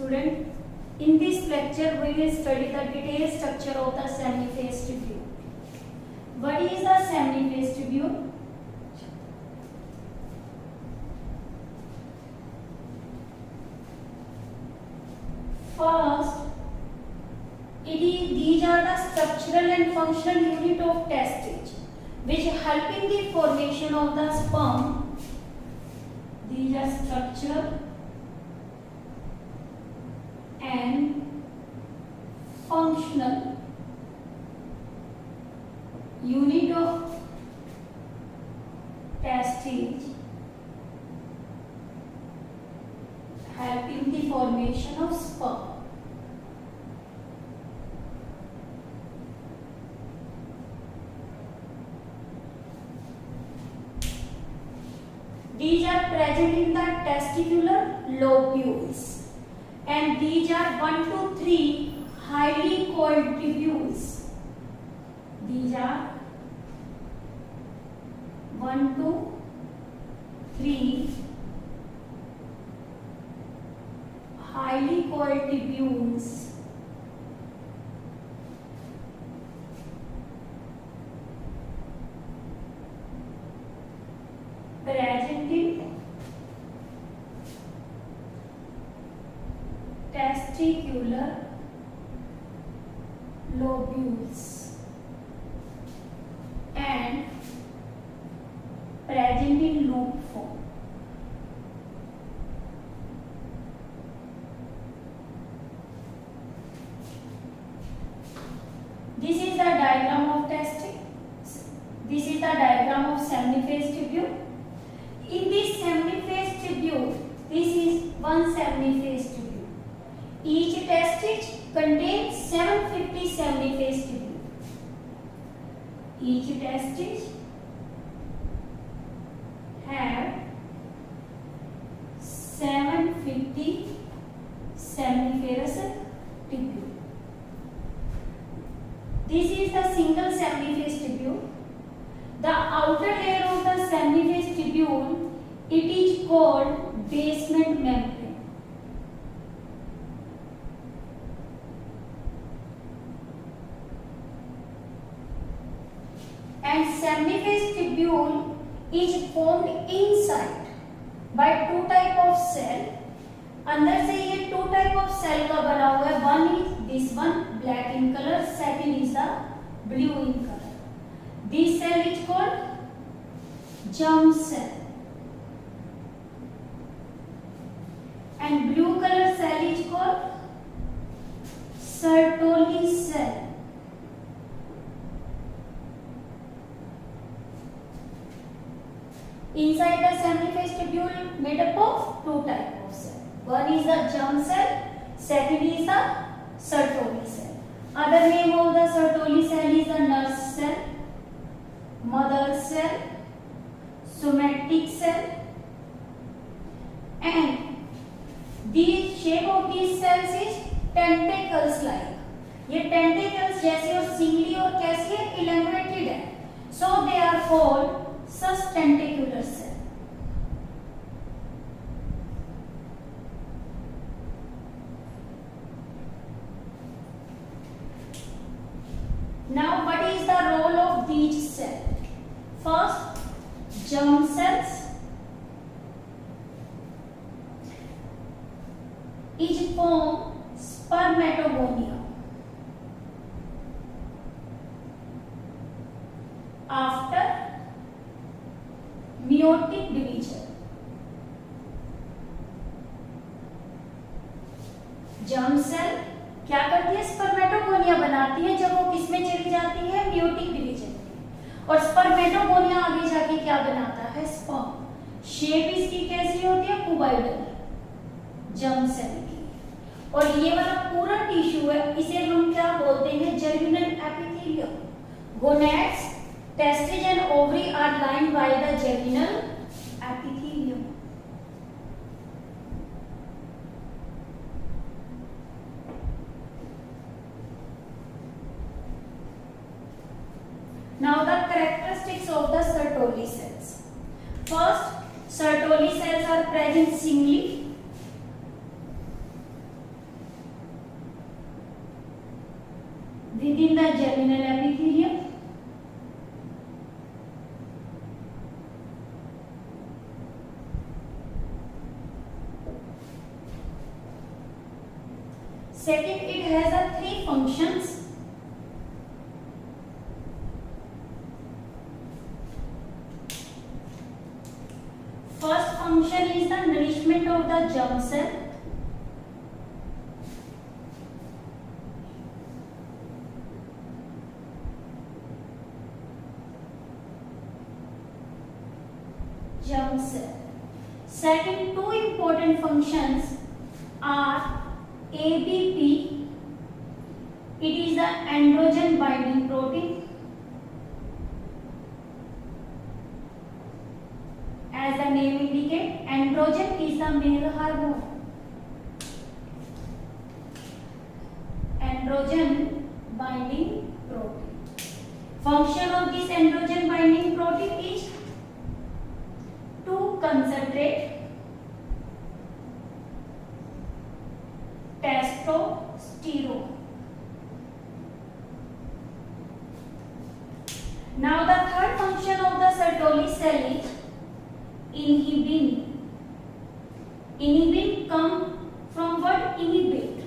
Student, in this lecture we will study the detailed structure of the semi-phase tubule. What is the semi-phase tubule? First, these are the structural and functional unit of testage, which help in the formation of the sperm. These are structure and functional unit of testage help in the formation of sperm. These are present in the testicular lobules, and these are 1 to 3 highly coiled tubules. These are 1 to 3 highly coiled tubules present in testicular lobules and present in loop form. This is the diagram of testing. This is the diagram of semi-phase tubule. In this semi-phase tubule, this is one semi-phase tubule. Each testage contains 750 semi-phase tubule. Each testage have 750 seminiferous tubule. This is the single semi-phase tubule. The outer layer of the semi-phase tubule, it is called basement membrane. And semi-phase tubule is formed inside by two type of cell. अंदर से ये two type of cell का बना हुआ है. One is this one, black in color. Second is the blue in color. This cell is called germ cell, and blue color cell is called Sertoli cell. Inside the semi-phase tubule made up of two type of cell. One is the germ cell, second is the Sertoli cell. Other name of the Sertoli cell is the nurse cell, mother cell, somatic cell, and the shape of these cells is tentacles like. ये tentacles जैसे और singly और कैसी है, elongated है. So they are called sustentacular cell. Now, what is the role of these cells? First, germ cells is form spermatogonia. After meiotic division, germ cell क्या करती है, स्पर्मेटोगोनिया बनाती है. जब वो किसमें चली जाती है, मेयोटिक डिवीजन में. और स्पर्मेटोगोनिया आगे जाके क्या बनाता है, स्पर्म. शेप इसकी कैसी होती है, क्यूबॉइडल जर्म सेल की. और ये वाला पूरा टिश्यू है, इसे हम क्या बोलते हैं, germinal epithelium. Gonads, testis and ovary are lined by the germinal epithelium. Now the characteristics of the Sertoli cells. First, Sertoli cells are present singly. within the germinal epithelium. Second, it has a three functions. First function is the nourishment of the germ cell. Germ cell. Second, two important functions are ABP. It is the androgen binding protein. As the name indicates, androgen is the male hormone. Androgen binding protein. Function of this androgen binding protein is to concentrate testosterone. Now the third function of the Sertoli cell is inhibin. Inhibin come from word inhibit.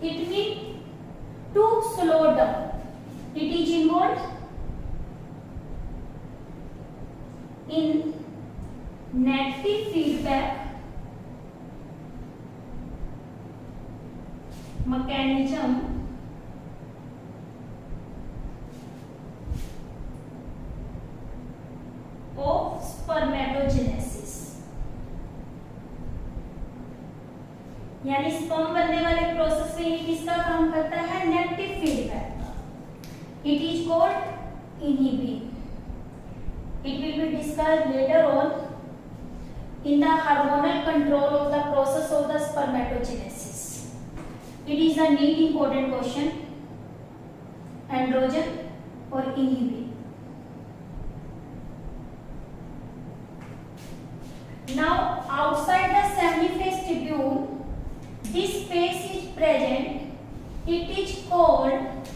It means to slow down. It is involved in negative feedback mechanism of spermatogenesis. यानी sperm बनने वाले process में ये किसका काम करता है? Negative feedback का. It is called inhibin. It will be discussed later on in the hormonal control of the process of the spermatogenesis. It is a neat important question. Androgen or inhibin. Now outside the semiphase tubule, this space is present. It is called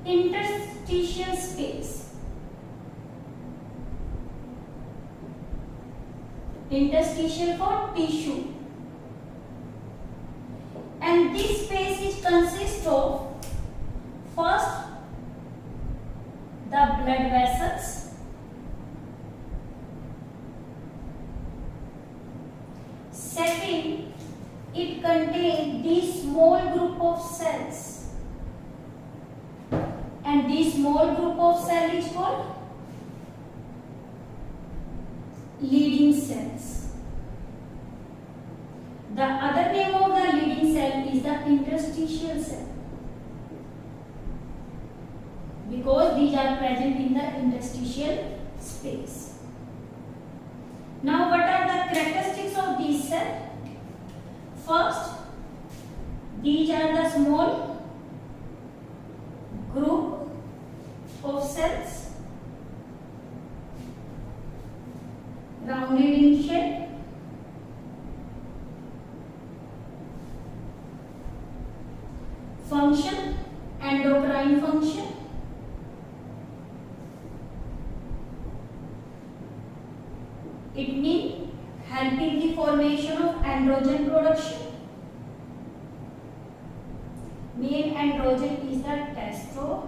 interstitial space. Interstitial for tissue, and this space is consists of first the blood vessels, second it contains this small group of cells, and this small group of cell is called leading cells. The other name of the leading cell is the interstitial cell, because these are present in the interstitial space. Now what are the characteristics of these cells? First, these are the small group of cells, rounded in shape. Function, endocrine function. It means helping the formation of androgen production. Main androgen is the testosterone.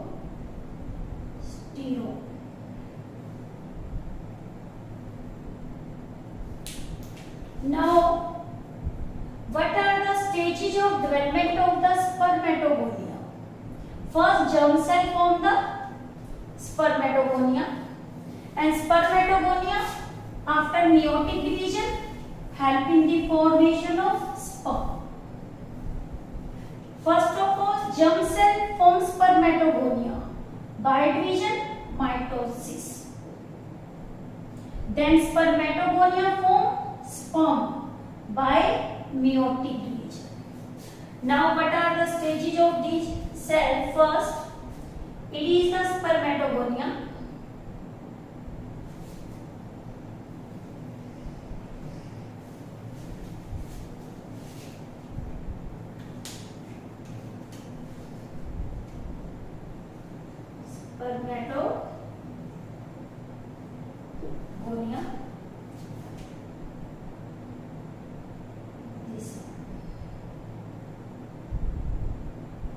Now, what are the stages of development of the spermatogonia? First, germ cell form the spermatogonia, and spermatogonia after meiotic division help in the formation of sperm. First of all, germ cell forms spermatogonia by division, mitosis. Then spermatogonia form sperm by meiotic division. Now what are the stages of this cell? First, it is the spermatogonia. spermatogonia. This one.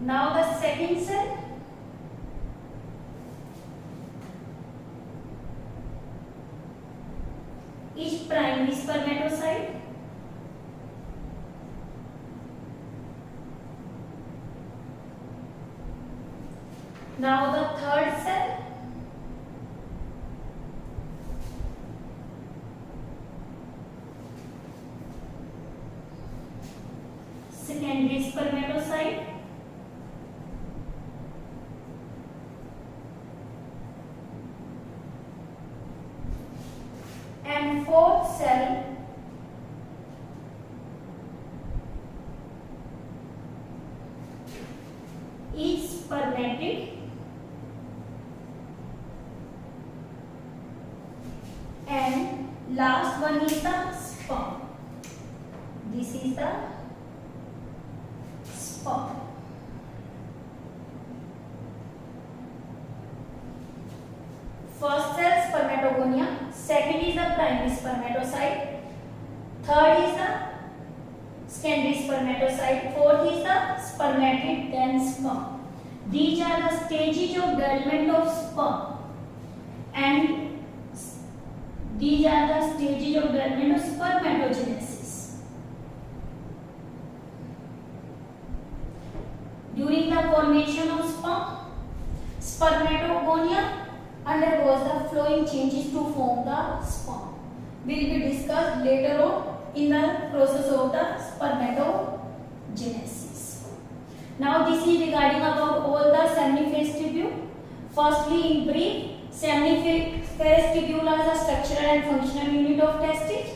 Now the second cell is primary spermatocyte. Now the third cell secondary spermatocyte. And fourth cell is spermatid. And last one is the sperm. This is the sperm. First cell spermatogonia, second is the primary spermatocyte, third is the secondary spermatocyte, fourth is the spermatid, then sperm. These are the stages of development of sperm, and these are the stages of development of spermatogenesis. During the formation of sperm, spermatogonia undergoes the flowing changes to form the sperm. Will be discussed later on in the process of the spermatogenesis. Now this is regarding about all the seminiferous tubule. Firstly, in brief, seminiferous tubule are the structural and functional unit of testis,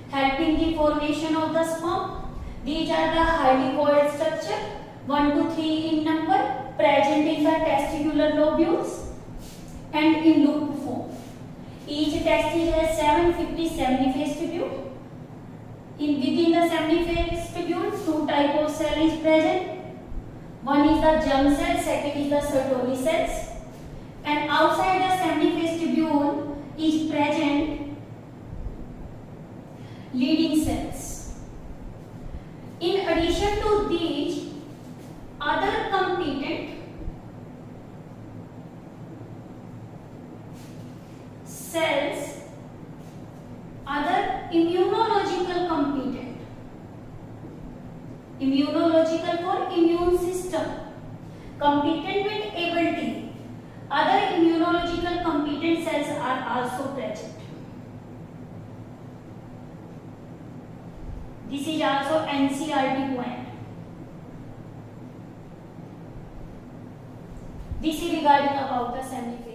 helping the formation of the sperm. These are the highly coiled structure, 1 to 3 in number, present in the testicular lobules and in loop form. Each testis has 750 seminiferous tubule. Within the seminiferous tubule, two type of cell is present. One is the germ cell, second is the Sertoli cells. And outside the seminiferous tubule is present leading cells. In addition to these, other competent cells, other immunological for immune system, competent with ability, other immunological competent cells are also present. This is also NCERT point. This is regarding about the seminiferous